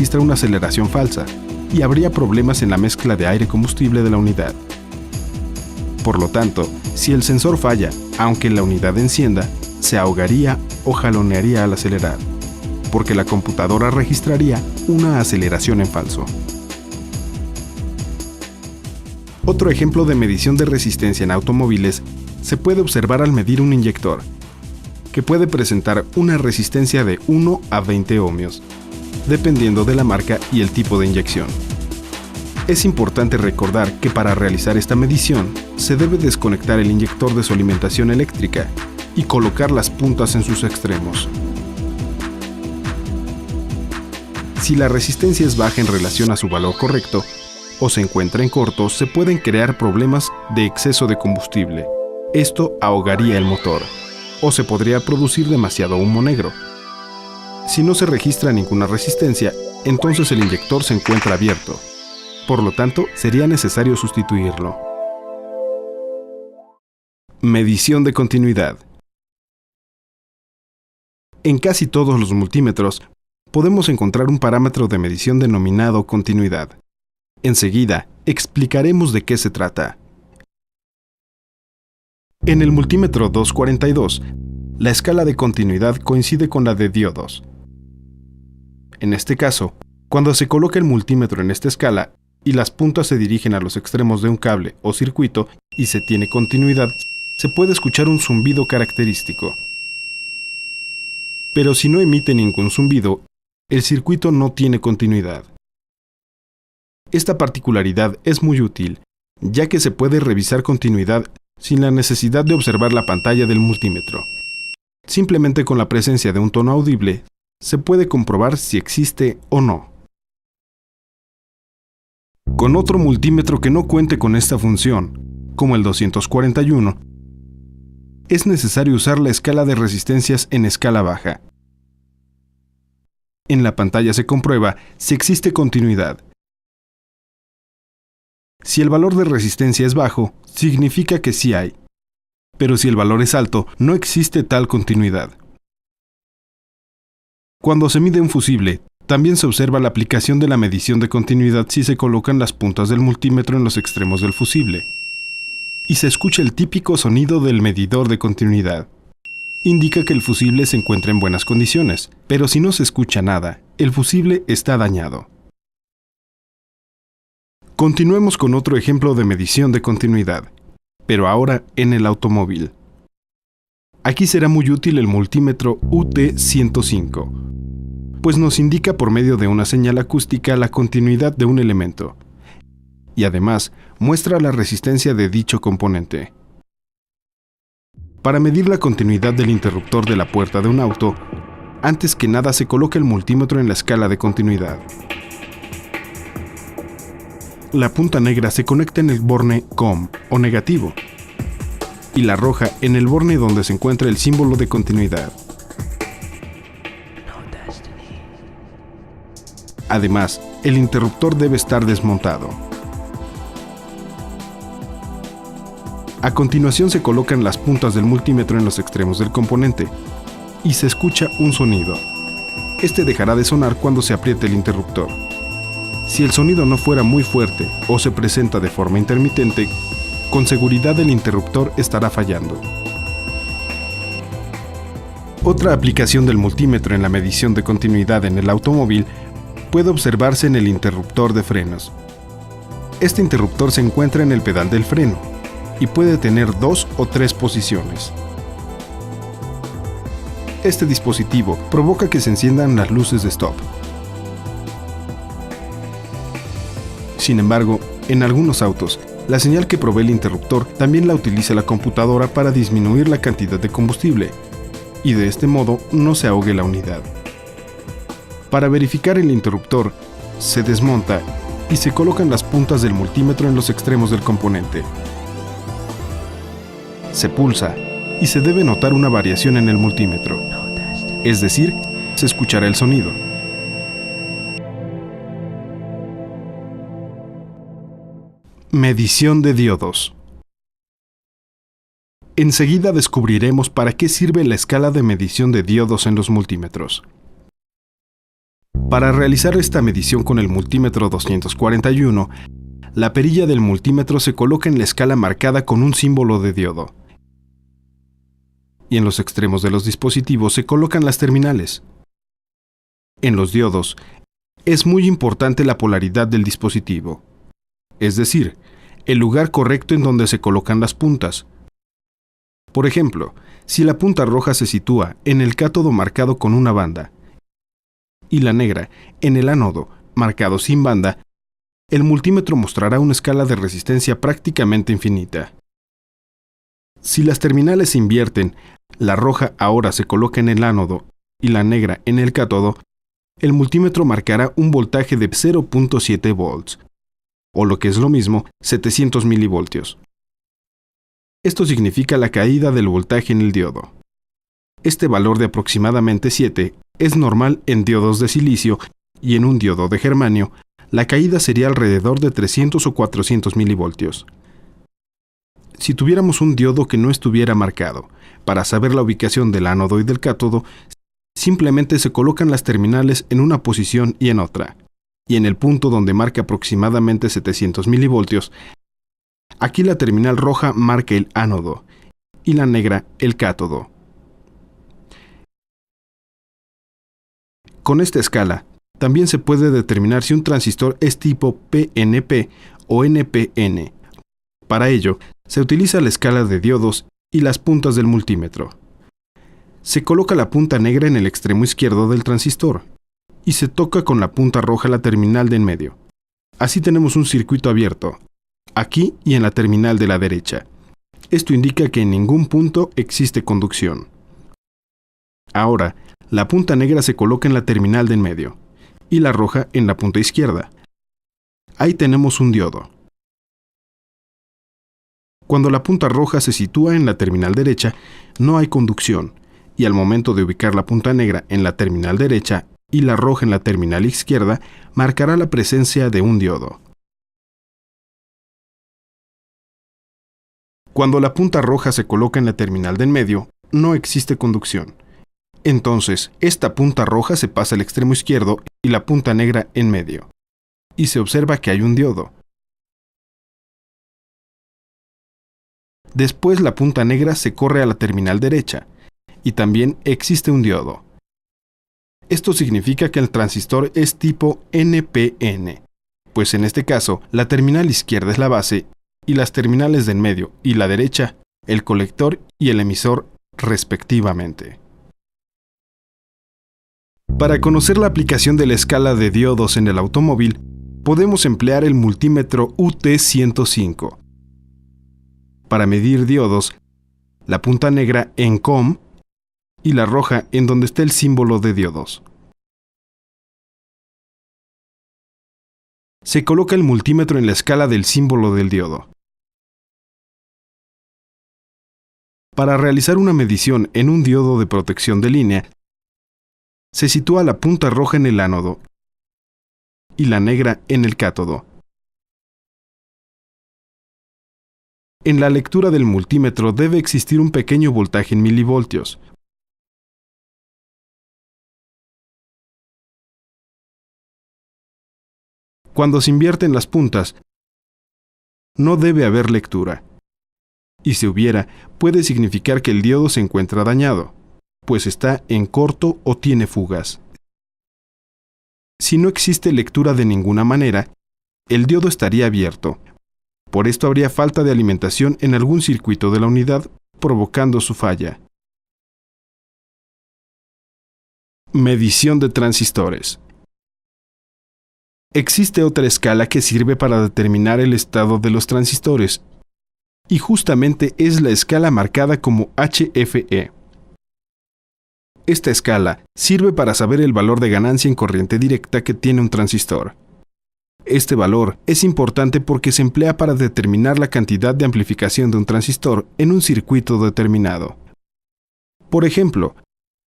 registra una aceleración falsa y habría problemas en la mezcla de aire-combustible de la unidad. Por lo tanto, si el sensor falla, aunque la unidad encienda, se ahogaría o jalonearía al acelerar, porque la computadora registraría una aceleración en falso. Otro ejemplo de medición de resistencia en automóviles se puede observar al medir un inyector, que puede presentar una resistencia de 1 a 20 ohmios, dependiendo de la marca y el tipo de inyección. Es importante recordar que para realizar esta medición, se debe desconectar el inyector de su alimentación eléctrica y colocar las puntas en sus extremos. Si la resistencia es baja en relación a su valor correcto, o se encuentra en corto, se pueden crear problemas de exceso de combustible. Esto ahogaría el motor, o se podría producir demasiado humo negro. Si no se registra ninguna resistencia, entonces el inyector se encuentra abierto. Por lo tanto, sería necesario sustituirlo. Medición de continuidad. En casi todos los multímetros, podemos encontrar un parámetro de medición denominado continuidad. Enseguida, explicaremos de qué se trata. En el multímetro 242, la escala de continuidad coincide con la de diodos. En este caso, cuando se coloca el multímetro en esta escala y las puntas se dirigen a los extremos de un cable o circuito y se tiene continuidad, se puede escuchar un zumbido característico. Pero si no emite ningún zumbido, el circuito no tiene continuidad. Esta particularidad es muy útil, ya que se puede revisar continuidad sin la necesidad de observar la pantalla del multímetro. Simplemente con la presencia de un tono audible, se puede comprobar si existe o no. Con otro multímetro que no cuente con esta función, como el 241, es necesario usar la escala de resistencias en escala baja. En la pantalla se comprueba si existe continuidad. Si el valor de resistencia es bajo, significa que sí hay, pero si el valor es alto, no existe tal continuidad. Cuando se mide un fusible, también se observa la aplicación de la medición de continuidad si se colocan las puntas del multímetro en los extremos del fusible, y se escucha el típico sonido del medidor de continuidad. Indica que el fusible se encuentra en buenas condiciones, pero si no se escucha nada, el fusible está dañado. Continuemos con otro ejemplo de medición de continuidad, pero ahora en el automóvil. Aquí será muy útil el multímetro UT105, pues nos indica por medio de una señal acústica la continuidad de un elemento, y además muestra la resistencia de dicho componente. Para medir la continuidad del interruptor de la puerta de un auto, antes que nada se coloca el multímetro en la escala de continuidad. La punta negra se conecta en el borne COM o negativo y la roja en el borne donde se encuentra el símbolo de continuidad. Además, el interruptor debe estar desmontado. A continuación se colocan las puntas del multímetro en los extremos del componente y se escucha un sonido. Este dejará de sonar cuando se apriete el interruptor. Si el sonido no fuera muy fuerte o se presenta de forma intermitente, con seguridad el interruptor estará fallando. Otra aplicación del multímetro en la medición de continuidad en el automóvil puede observarse en el interruptor de frenos. Este interruptor se encuentra en el pedal del freno y puede tener 2 o 3 posiciones. Este dispositivo provoca que se enciendan las luces de stop. Sin embargo, en algunos autos, la señal que provee el interruptor también la utiliza la computadora para disminuir la cantidad de combustible, y de este modo no se ahogue la unidad. Para verificar el interruptor, se desmonta y se colocan las puntas del multímetro en los extremos del componente. Se pulsa y se debe notar una variación en el multímetro, es decir, se escuchará el sonido. Medición de diodos. Enseguida descubriremos para qué sirve la escala de medición de diodos en los multímetros. Para realizar esta medición con el multímetro 241, la perilla del multímetro se coloca en la escala marcada con un símbolo de diodo. Y en los extremos de los dispositivos se colocan las terminales. En los diodos, es muy importante la polaridad del dispositivo, es decir, el lugar correcto en donde se colocan las puntas. Por ejemplo, si la punta roja se sitúa en el cátodo marcado con una banda y la negra en el ánodo marcado sin banda, el multímetro mostrará una escala de resistencia prácticamente infinita. Si las terminales se invierten, la roja ahora se coloca en el ánodo y la negra en el cátodo, el multímetro marcará un voltaje de 0.7 volts, o lo que es lo mismo, 700 milivoltios. Esto significa la caída del voltaje en el diodo. Este valor de aproximadamente 7 es normal en diodos de silicio y en un diodo de germanio, la caída sería alrededor de 300 o 400 milivoltios. Si tuviéramos un diodo que no estuviera marcado, para saber la ubicación del ánodo y del cátodo, simplemente se colocan las terminales en una posición y en otra, y en el punto donde marca aproximadamente 700 milivoltios, aquí la terminal roja marca el ánodo y la negra el cátodo. Con esta escala, también se puede determinar si un transistor es tipo PNP o NPN. Para ello, se utiliza la escala de diodos y las puntas del multímetro. Se coloca la punta negra en el extremo izquierdo del transistor y se toca con la punta roja la terminal de en medio. Así tenemos un circuito abierto, aquí y en la terminal de la derecha. Esto indica que en ningún punto existe conducción. Ahora, la punta negra se coloca en la terminal de en medio y la roja en la punta izquierda. Ahí tenemos un diodo. Cuando la punta roja se sitúa en la terminal derecha, no hay conducción, y al momento de ubicar la punta negra en la terminal derecha y la roja en la terminal izquierda, marcará la presencia de un diodo. Cuando la punta roja se coloca en la terminal de en medio, no existe conducción. Entonces, esta punta roja se pasa al extremo izquierdo y la punta negra en medio, y se observa que hay un diodo. Después la punta negra se corre a la terminal derecha, y también existe un diodo. Esto significa que el transistor es tipo NPN, pues en este caso la terminal izquierda es la base y las terminales de en medio y la derecha, el colector y el emisor respectivamente. Para conocer la aplicación de la escala de diodos en el automóvil, podemos emplear el multímetro UT105. Para medir diodos, la punta negra en COM y la roja en donde está el símbolo de diodos. Se coloca el multímetro en la escala del símbolo del diodo. Para realizar una medición en un diodo de protección de línea, se sitúa la punta roja en el ánodo y la negra en el cátodo. En la lectura del multímetro debe existir un pequeño voltaje en milivoltios. Cuando se invierten las puntas, no debe haber lectura. Y si hubiera, puede significar que el diodo se encuentra dañado, pues está en corto o tiene fugas. Si no existe lectura de ninguna manera, el diodo estaría abierto. Por esto habría falta de alimentación en algún circuito de la unidad, provocando su falla. Medición de transistores. Existe otra escala que sirve para determinar el estado de los transistores, y justamente es la escala marcada como HFE. Esta escala sirve para saber el valor de ganancia en corriente directa que tiene un transistor. Este valor es importante porque se emplea para determinar la cantidad de amplificación de un transistor en un circuito determinado. Por ejemplo,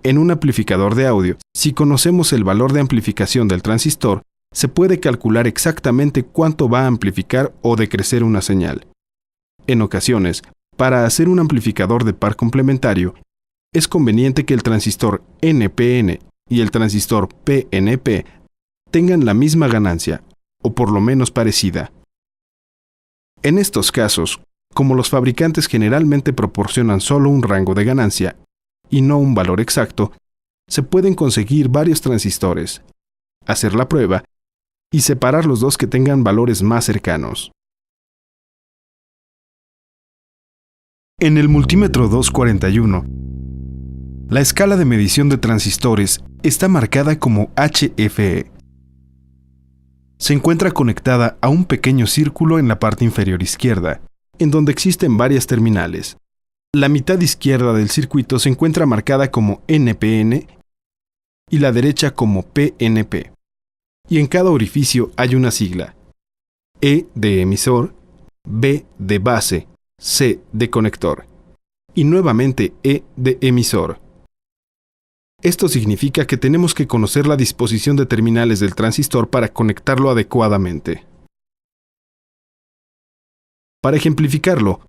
en un amplificador de audio, si conocemos el valor de amplificación del transistor, se puede calcular exactamente cuánto va a amplificar o decrecer una señal. En ocasiones, para hacer un amplificador de par complementario, es conveniente que el transistor NPN y el transistor PNP tengan la misma ganancia, o por lo menos parecida. En estos casos, como los fabricantes generalmente proporcionan solo un rango de ganancia y no un valor exacto, se pueden conseguir varios transistores, hacer la prueba y separar los dos que tengan valores más cercanos. En el multímetro 241, la escala de medición de transistores está marcada como HFE. Se encuentra conectada a un pequeño círculo en la parte inferior izquierda, en donde existen varias terminales. La mitad izquierda del circuito se encuentra marcada como NPN y la derecha como PNP. Y en cada orificio hay una sigla: E de emisor, B de base, C de conector y nuevamente E de emisor. Esto significa que tenemos que conocer la disposición de terminales del transistor para conectarlo adecuadamente. Para ejemplificarlo,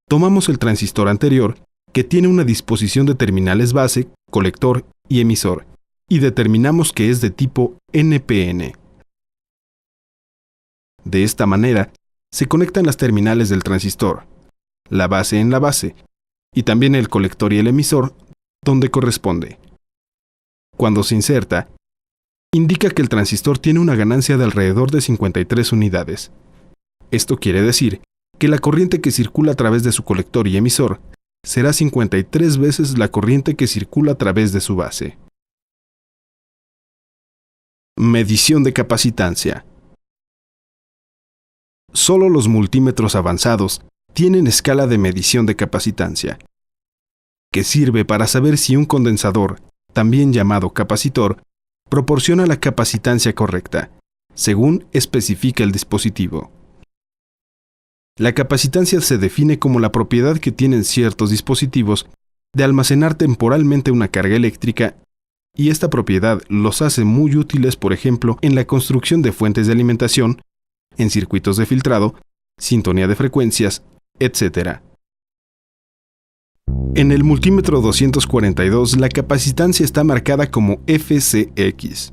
tomamos el transistor anterior, que tiene una disposición de terminales base, colector y emisor, y determinamos que es de tipo NPN. De esta manera, se conectan las terminales del transistor, la base en la base, y también el colector y el emisor, donde corresponde. Cuando se inserta, indica que el transistor tiene una ganancia de alrededor de 53 unidades. Esto quiere decir que la corriente que circula a través de su colector y emisor será 53 veces la corriente que circula a través de su base. Medición de capacitancia. Solo los multímetros avanzados tienen escala de medición de capacitancia, que sirve para saber si un condensador, también llamado capacitor, proporciona la capacitancia correcta, según especifica el dispositivo. La capacitancia se define como la propiedad que tienen ciertos dispositivos de almacenar temporalmente una carga eléctrica, y esta propiedad los hace muy útiles, por ejemplo, en la construcción de fuentes de alimentación, en circuitos de filtrado, sintonía de frecuencias, etc. En el multímetro 242, la capacitancia está marcada como FCX.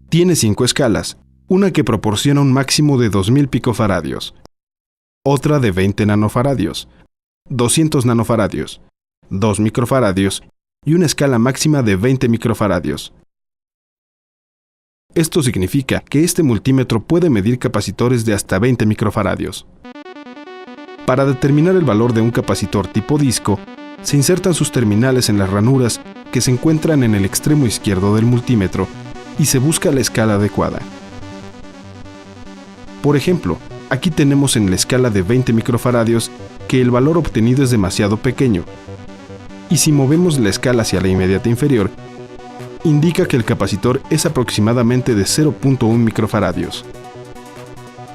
Tiene 5 escalas, una que proporciona un máximo de 2000 picofaradios, otra de 20 nanofaradios, 200 nanofaradios, 2 microfaradios y una escala máxima de 20 microfaradios. Esto significa que este multímetro puede medir capacitores de hasta 20 microfaradios. Para determinar el valor de un capacitor tipo disco, se insertan sus terminales en las ranuras que se encuentran en el extremo izquierdo del multímetro y se busca la escala adecuada. Por ejemplo, aquí tenemos en la escala de 20 microfaradios que el valor obtenido es demasiado pequeño, y si movemos la escala hacia la inmediata inferior, indica que el capacitor es aproximadamente de 0.1 microfaradios.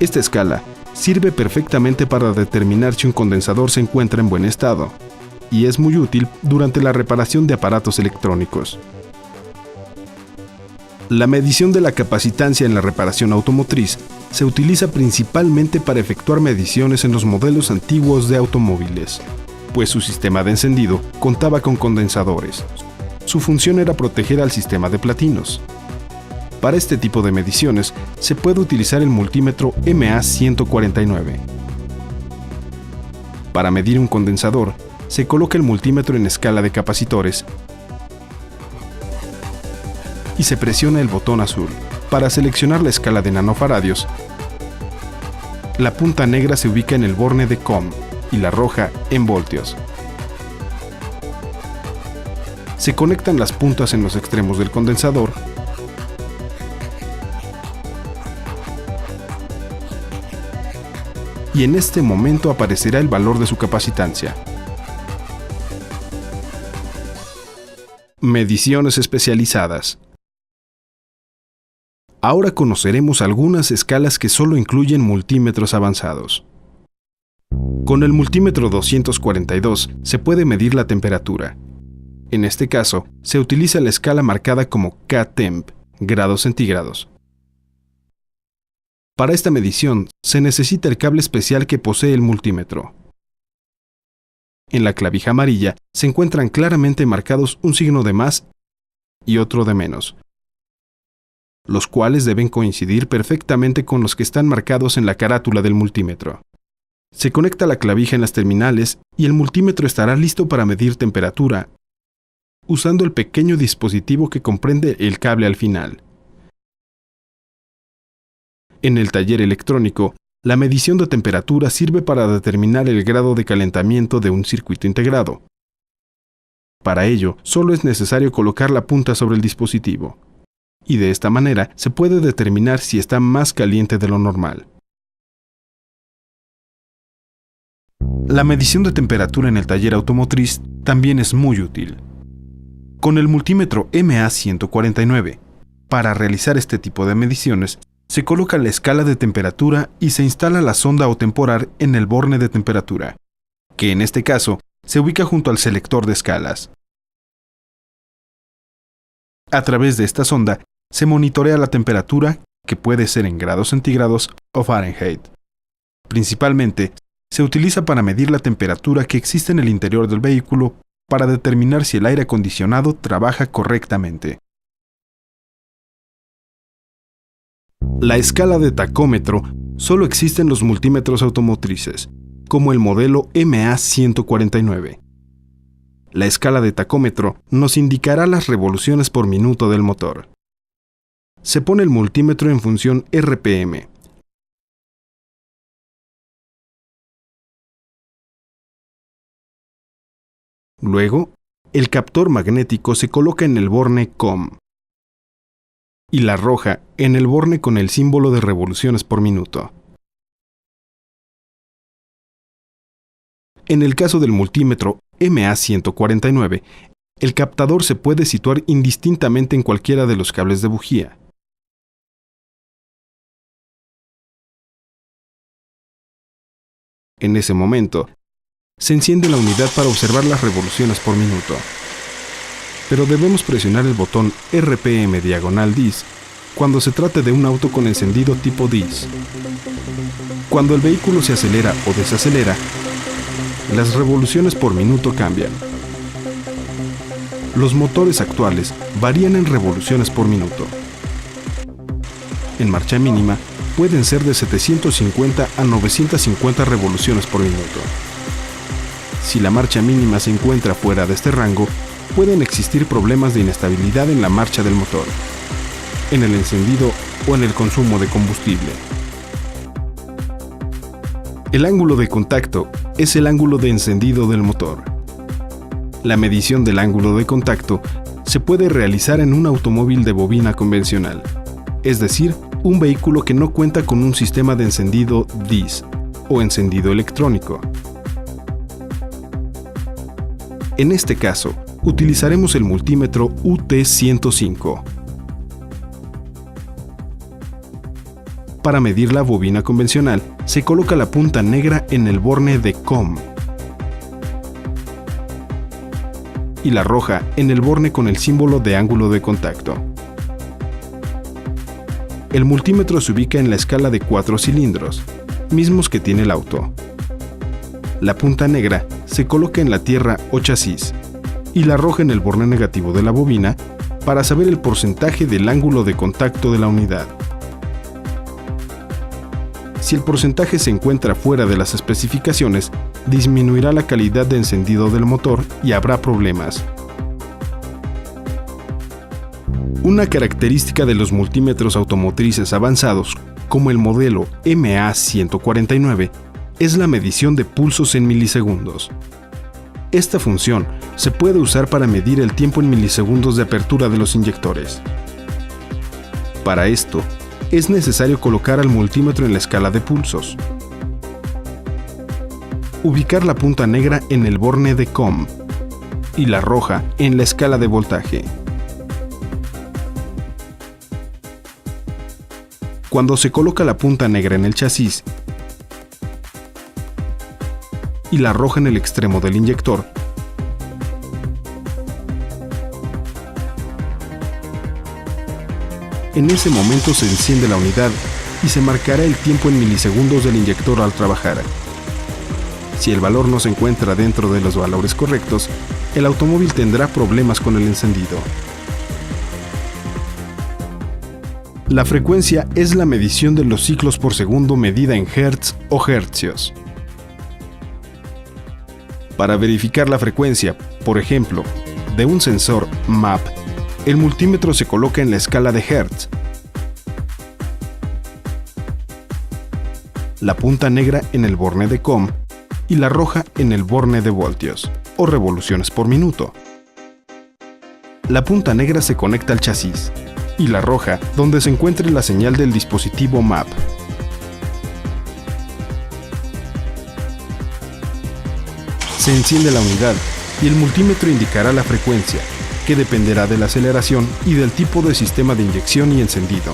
Esta escala sirve perfectamente para determinar si un condensador se encuentra en buen estado, y es muy útil durante la reparación de aparatos electrónicos. La medición de la capacitancia en la reparación automotriz se utiliza principalmente para efectuar mediciones en los modelos antiguos de automóviles, pues su sistema de encendido contaba con condensadores. Su función era proteger al sistema de platinos. Para este tipo de mediciones se puede utilizar el multímetro MA149. Para medir un condensador, se coloca el multímetro en escala de capacitores y se presiona el botón azul. Para seleccionar la escala de nanofaradios, la punta negra se ubica en el borne de COM y la roja en voltios. Se conectan las puntas en los extremos del condensador y en este momento aparecerá el valor de su capacitancia. Mediciones especializadas. Ahora conoceremos algunas escalas que solo incluyen multímetros avanzados. Con el multímetro 242 se puede medir la temperatura. En este caso, se utiliza la escala marcada como K-Temp, grados centígrados. Para esta medición, se necesita el cable especial que posee el multímetro. En la clavija amarilla se encuentran claramente marcados un signo de más y otro de menos. los cuales deben coincidir perfectamente con los que están marcados en la carátula del multímetro. Se conecta la clavija en las terminales y el multímetro estará listo para medir temperatura, usando el pequeño dispositivo que comprende el cable al final. En el taller electrónico, la medición de temperatura sirve para determinar el grado de calentamiento de un circuito integrado. Para ello, solo es necesario colocar la punta sobre el dispositivo, y de esta manera se puede determinar si está más caliente de lo normal. La medición de temperatura en el taller automotriz también es muy útil. Con el multímetro MA149, para realizar este tipo de mediciones, se coloca la escala de temperatura y se instala la sonda o temporal en el borne de temperatura, que en este caso se ubica junto al selector de escalas. A través de esta sonda se monitorea la temperatura, que puede ser en grados centígrados o Fahrenheit. Principalmente, se utiliza para medir la temperatura que existe en el interior del vehículo para determinar si el aire acondicionado trabaja correctamente. La escala de tacómetro solo existe en los multímetros automotrices, como el modelo MA149. La escala de tacómetro nos indicará las revoluciones por minuto del motor. Se pone el multímetro en función RPM. Luego, el captor magnético se coloca en el borne COM y la roja en el borne con el símbolo de revoluciones por minuto. En el caso del multímetro MA149, el captador se puede situar indistintamente en cualquiera de los cables de bujía. En ese momento, se enciende la unidad para observar las revoluciones por minuto. Pero debemos presionar el botón RPM/DIS cuando se trate de un auto con encendido tipo DIS. Cuando el vehículo se acelera o desacelera, las revoluciones por minuto cambian. Los motores actuales varían en revoluciones por minuto. En marcha mínima, pueden ser de 750 a 950 revoluciones por minuto. Si la marcha mínima se encuentra fuera de este rango, pueden existir problemas de inestabilidad en la marcha del motor, en el encendido o en el consumo de combustible. El ángulo de contacto es el ángulo de encendido del motor. La medición del ángulo de contacto se puede realizar en un automóvil de bobina convencional, es decir, un vehículo que no cuenta con un sistema de encendido DIS o encendido electrónico. En este caso, utilizaremos el multímetro UT105. Para medir la bobina convencional, se coloca la punta negra en el borne de COM y la roja en el borne con el símbolo de ángulo de contacto. El multímetro se ubica en la escala de 4 cilindros, mismos que tiene el auto. La punta negra se coloca en la tierra o chasis y la roja en el borne negativo de la bobina para saber el porcentaje del ángulo de contacto de la unidad. Si el porcentaje se encuentra fuera de las especificaciones, disminuirá la calidad de encendido del motor y habrá problemas. Una característica de los multímetros automotrices avanzados, como el modelo MA149, es la medición de pulsos en milisegundos. Esta función se puede usar para medir el tiempo en milisegundos de apertura de los inyectores. Para esto, es necesario colocar al multímetro en la escala de pulsos, ubicar la punta negra en el borne de COM y la roja en la escala de voltaje. Cuando se coloca la punta negra en el chasis y la roja en el extremo del inyector, en ese momento se enciende la unidad y se marcará el tiempo en milisegundos del inyector al trabajar. Si el valor no se encuentra dentro de los valores correctos, el automóvil tendrá problemas con el encendido. La frecuencia es la medición de los ciclos por segundo medida en hertz o hercios. Para verificar la frecuencia, por ejemplo, de un sensor MAP, el multímetro se coloca en la escala de hertz. La punta negra en el borne de Cohm y la roja en el borne de voltios, o revoluciones por minuto. La punta negra se conecta al chasis, y la roja donde se encuentre la señal del dispositivo MAP. Se enciende la unidad y el multímetro indicará la frecuencia, que dependerá de la aceleración y del tipo de sistema de inyección y encendido.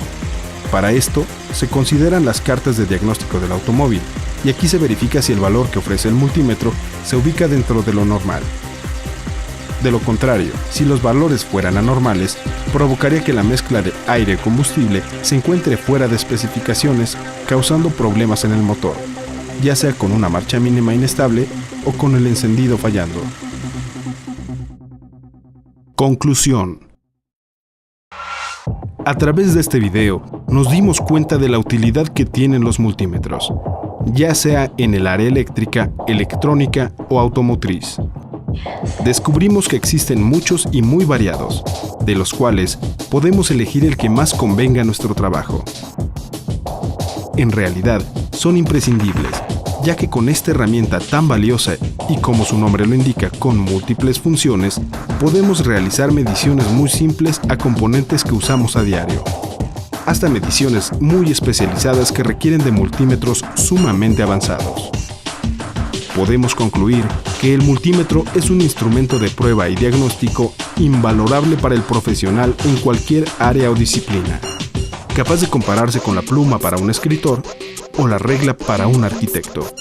Para esto, se consideran las cartas de diagnóstico del automóvil, y aquí se verifica si el valor que ofrece el multímetro se ubica dentro de lo normal. De lo contrario, si los valores fueran anormales, provocaría que la mezcla de aire-combustible se encuentre fuera de especificaciones, causando problemas en el motor, ya sea con una marcha mínima inestable o con el encendido fallando. Conclusión. A través de este video, nos dimos cuenta de la utilidad que tienen los multímetros, ya sea en el área eléctrica, electrónica o automotriz. Descubrimos que existen muchos y muy variados, de los cuales podemos elegir el que más convenga a nuestro trabajo. En realidad, son imprescindibles, ya que con esta herramienta tan valiosa y como su nombre lo indica, con múltiples funciones, podemos realizar mediciones muy simples a componentes que usamos a diario, hasta mediciones muy especializadas que requieren de multímetros sumamente avanzados. Podemos concluir que el multímetro es un instrumento de prueba y diagnóstico invalorable para el profesional en cualquier área o disciplina, capaz de compararse con la pluma para un escritor o la regla para un arquitecto.